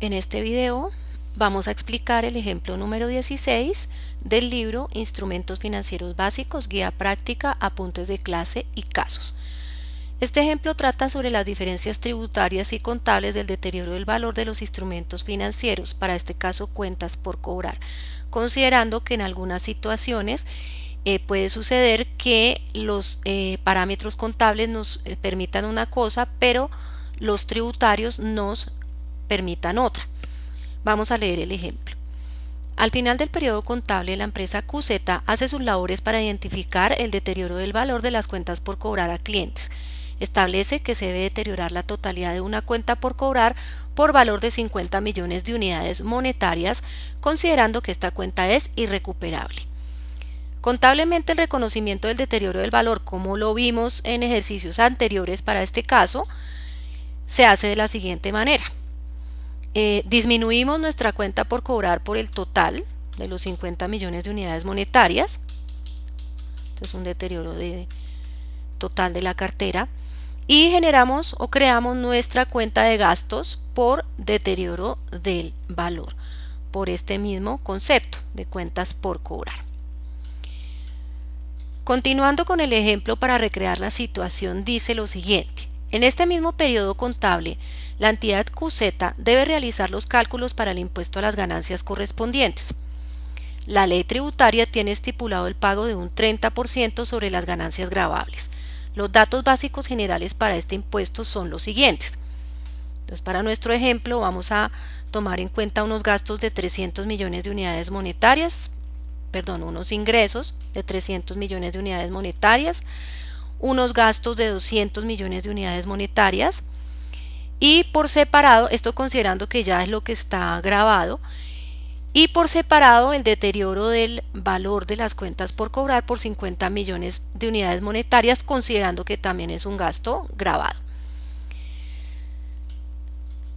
En este video vamos a explicar el ejemplo número 16 del libro Instrumentos Financieros Básicos, Guía Práctica, Apuntes de Clase y Casos. Este ejemplo trata sobre las diferencias tributarias y contables del deterioro del valor de los instrumentos financieros, para este caso cuentas por cobrar, considerando que en algunas situaciones puede suceder que los parámetros contables nos permitan una cosa, pero los tributarios nos permitan otra. Vamos a leer el ejemplo. Al final del periodo contable, la empresa QZ hace sus labores para identificar el deterioro del valor de las cuentas por cobrar a clientes. Establece que se debe deteriorar la totalidad de una cuenta por cobrar por valor de 50 millones de unidades monetarias, considerando que esta cuenta es irrecuperable. Contablemente, el reconocimiento del deterioro del valor, como lo vimos en ejercicios anteriores para este caso, se hace de la siguiente manera. Disminuimos nuestra cuenta por cobrar por el total de los 50 millones de unidades monetarias. Este es un deterioro total de la cartera. Y generamos o creamos nuestra cuenta de gastos por deterioro del valor, por este mismo concepto de cuentas por cobrar. Continuando con el ejemplo para recrear la situación, dice lo siguiente. En este mismo periodo contable, la entidad QZ debe realizar los cálculos para el impuesto a las ganancias correspondientes. La ley tributaria tiene estipulado el pago de un 30% sobre las ganancias gravables. Los datos básicos generales para este impuesto son los siguientes. Entonces, para nuestro ejemplo vamos a tomar en cuenta unos gastos de 300 millones de unidades monetarias, unos ingresos de 300 millones de unidades monetarias, unos gastos de 200 millones de unidades monetarias, y por separado, esto considerando que ya es lo que está grabado, y por separado el deterioro del valor de las cuentas por cobrar por 50 millones de unidades monetarias, considerando que también es un gasto grabado.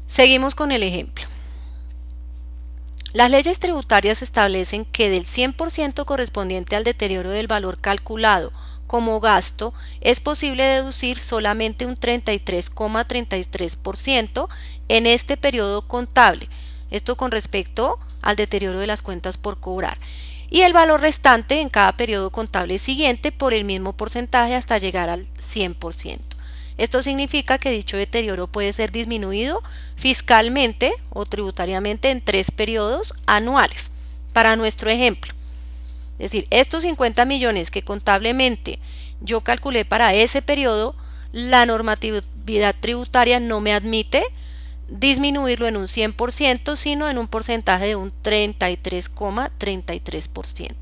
Seguimos con el ejemplo. Las leyes tributarias establecen que del 100% correspondiente al deterioro del valor calculado como gasto, es posible deducir solamente un 33,33% en este periodo contable, esto con respecto al deterioro de las cuentas por cobrar, y el valor restante en cada periodo contable siguiente por el mismo porcentaje hasta llegar al 100%. Esto significa que dicho deterioro puede ser disminuido fiscalmente o tributariamente en 3 periodos anuales. Para nuestro ejemplo, es decir, estos 50 millones que contablemente yo calculé para ese periodo, la normatividad tributaria no me admite disminuirlo en un 100%, sino en un porcentaje de un 33,33%.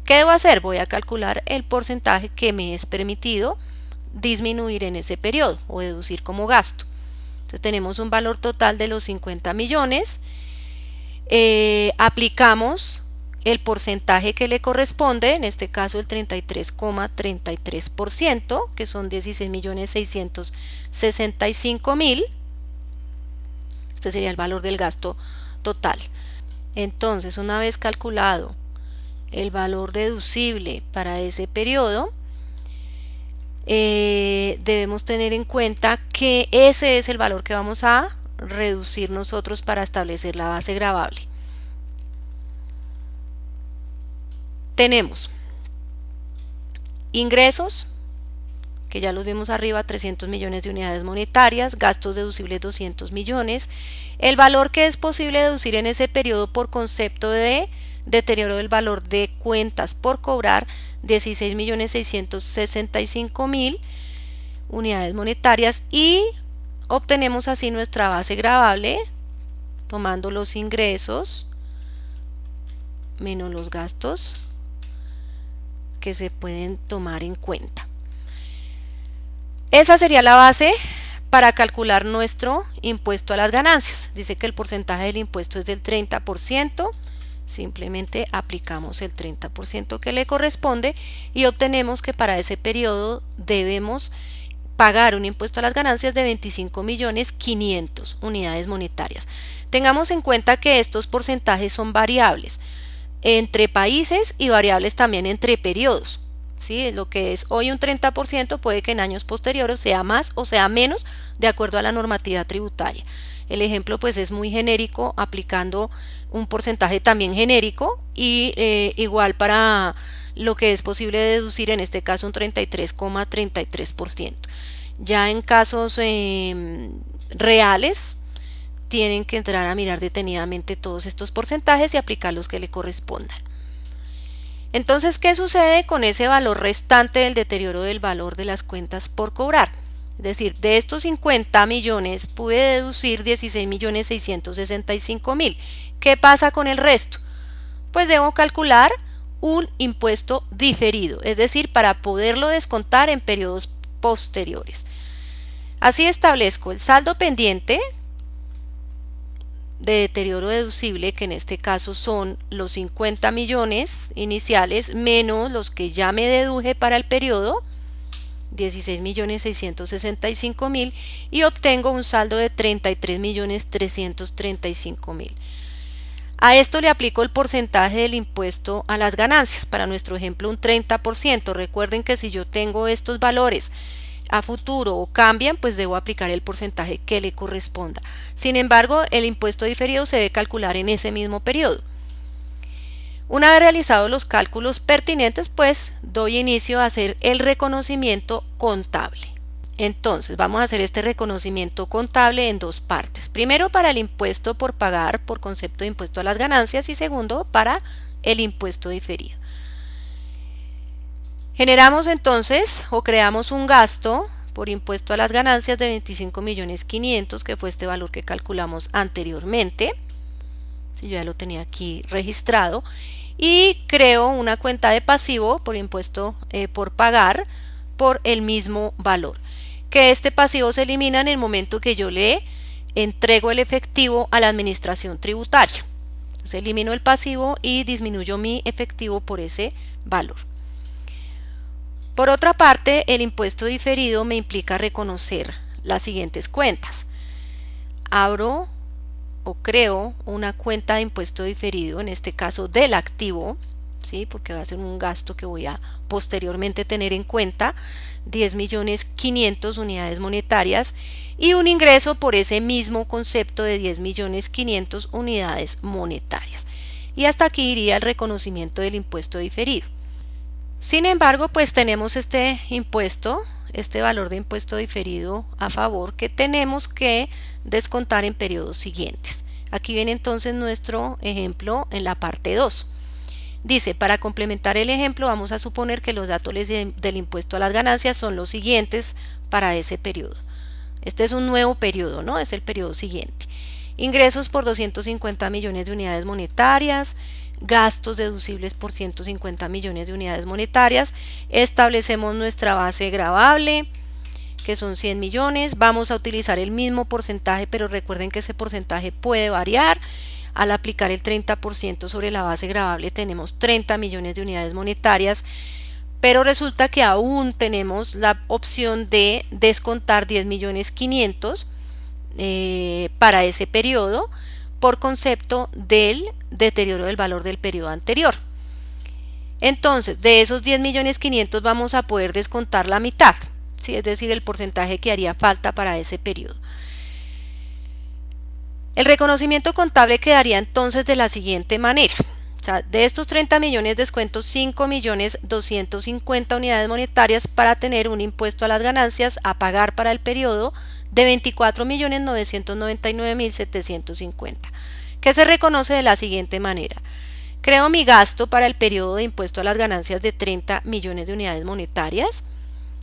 ¿Qué debo hacer? Voy a calcular el porcentaje que me es permitido disminuir en ese periodo o deducir como gasto. Entonces tenemos un valor total de los 50 millones, aplicamos el porcentaje que le corresponde, en este caso el 33,33%, que son 16.665.000. Este sería el valor del gasto total. Entonces, una vez calculado el valor deducible para ese periodo, debemos tener en cuenta que ese es el valor que vamos a reducir nosotros para establecer la base gravable. Tenemos ingresos, que ya los vimos arriba, 300 millones de unidades monetarias, gastos deducibles 200 millones, el valor que es posible deducir en ese periodo por concepto de deterioro del valor de cuentas por cobrar, 16.665.000 unidades monetarias, y obtenemos así nuestra base gravable tomando los ingresos menos los gastos que se pueden tomar en cuenta. Esa sería la base para calcular nuestro impuesto a las ganancias. Dice que el porcentaje del impuesto es del 30%. Simplemente aplicamos el 30% que le corresponde y obtenemos que para ese periodo debemos pagar un impuesto a las ganancias de 25.500.000 unidades monetarias. Tengamos en cuenta que estos porcentajes son variables entre países y variables también entre periodos. ¿Sí? Lo que es hoy un 30% puede que en años posteriores sea más o sea menos de acuerdo a la normativa tributaria. El ejemplo pues es muy genérico, aplicando un porcentaje también genérico y igual para lo que es posible deducir, en este caso un 33,33%. Ya en casos reales, tienen que entrar a mirar detenidamente todos estos porcentajes y aplicar los que le correspondan. Entonces, ¿qué sucede con ese valor restante del deterioro del valor de las cuentas por cobrar? Es decir, de estos 50 millones pude deducir 16.665.000. ¿Qué pasa con el resto? Pues debo calcular un impuesto diferido, es decir, para poderlo descontar en periodos posteriores. Así establezco el saldo pendiente de deterioro deducible, que en este caso son los 50 millones iniciales menos los que ya me deduje para el periodo, 16.665.000, y obtengo un saldo de 33.335.000. A esto le aplico el porcentaje del impuesto a las ganancias, para nuestro ejemplo un 30%. Recuerden que si yo tengo estos valores a futuro o cambian, pues debo aplicar el porcentaje que le corresponda. Sin embargo, el impuesto diferido se debe calcular en ese mismo periodo. Una vez realizados los cálculos pertinentes, pues doy inicio a hacer el reconocimiento contable. Entonces, vamos a hacer este reconocimiento contable en dos partes. Primero, para el impuesto por pagar por concepto de impuesto a las ganancias, y segundo, para el impuesto diferido. Generamos entonces o creamos un gasto por impuesto a las ganancias de 25.500.000, que fue este valor que calculamos anteriormente. Si yo ya lo tenía aquí registrado. Y creo una cuenta de pasivo por impuesto por pagar por el mismo valor. Que este pasivo se elimina en el momento que yo le entrego el efectivo a la administración tributaria. Entonces elimino el pasivo y disminuyo mi efectivo por ese valor. Por otra parte, el impuesto diferido me implica reconocer las siguientes cuentas. Abro o creo una cuenta de impuesto diferido, en este caso del activo, ¿sí? Porque va a ser un gasto que voy a posteriormente tener en cuenta, 10.500.000 unidades monetarias, y un ingreso por ese mismo concepto de 10.500.000 unidades monetarias. Y hasta aquí iría el reconocimiento del impuesto diferido. Sin embargo, pues tenemos este impuesto, este valor de impuesto diferido a favor, que tenemos que descontar en periodos siguientes. Aquí viene entonces nuestro ejemplo en la parte 2. Dice, para complementar el ejemplo, vamos a suponer que los datos del impuesto a las ganancias son los siguientes para ese periodo. Este es un nuevo periodo, ¿no? Es el periodo siguiente. Ingresos por 250 millones de unidades monetarias, gastos deducibles por 150 millones de unidades monetarias. Establecemos nuestra base gravable, que son 100 millones. Vamos a utilizar el mismo porcentaje, pero recuerden que ese porcentaje puede variar. Al aplicar el 30% sobre la base gravable, tenemos 30 millones de unidades monetarias, pero resulta que aún tenemos la opción de descontar 10.500.000 para ese periodo por concepto del deterioro del valor del periodo anterior. Entonces, de esos 10.500.000 vamos a poder descontar la mitad, ¿sí? Es decir, el porcentaje que haría falta para ese periodo. El reconocimiento contable quedaría entonces de la siguiente manera. O sea, de estos 30 millones descuento 5.250.000 unidades monetarias para tener un impuesto a las ganancias a pagar para el periodo de 24.999.750, que se reconoce de la siguiente manera. Creo mi gasto para el periodo de impuesto a las ganancias de 30 millones de unidades monetarias,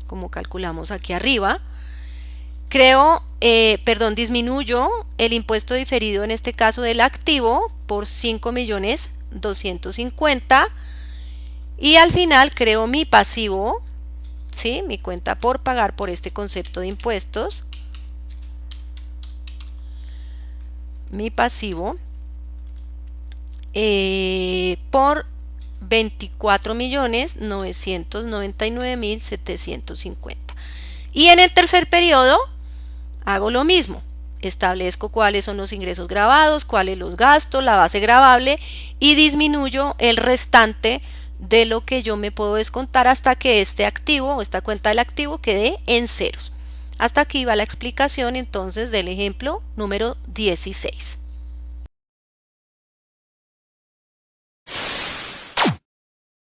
como calculamos aquí arriba. Disminuyo el impuesto diferido, en este caso del activo, por 5.250.000, y al final creo mi pasivo, ¿sí? Mi cuenta por pagar por este concepto de impuestos. Mi pasivo por 24.999.750. Y en el tercer periodo hago lo mismo. Establezco cuáles son los ingresos grabados, cuáles los gastos, la base gravable, y disminuyo el restante de lo que yo me puedo descontar hasta que este activo o esta cuenta del activo quede en ceros. Hasta aquí va la explicación entonces del ejemplo número 16.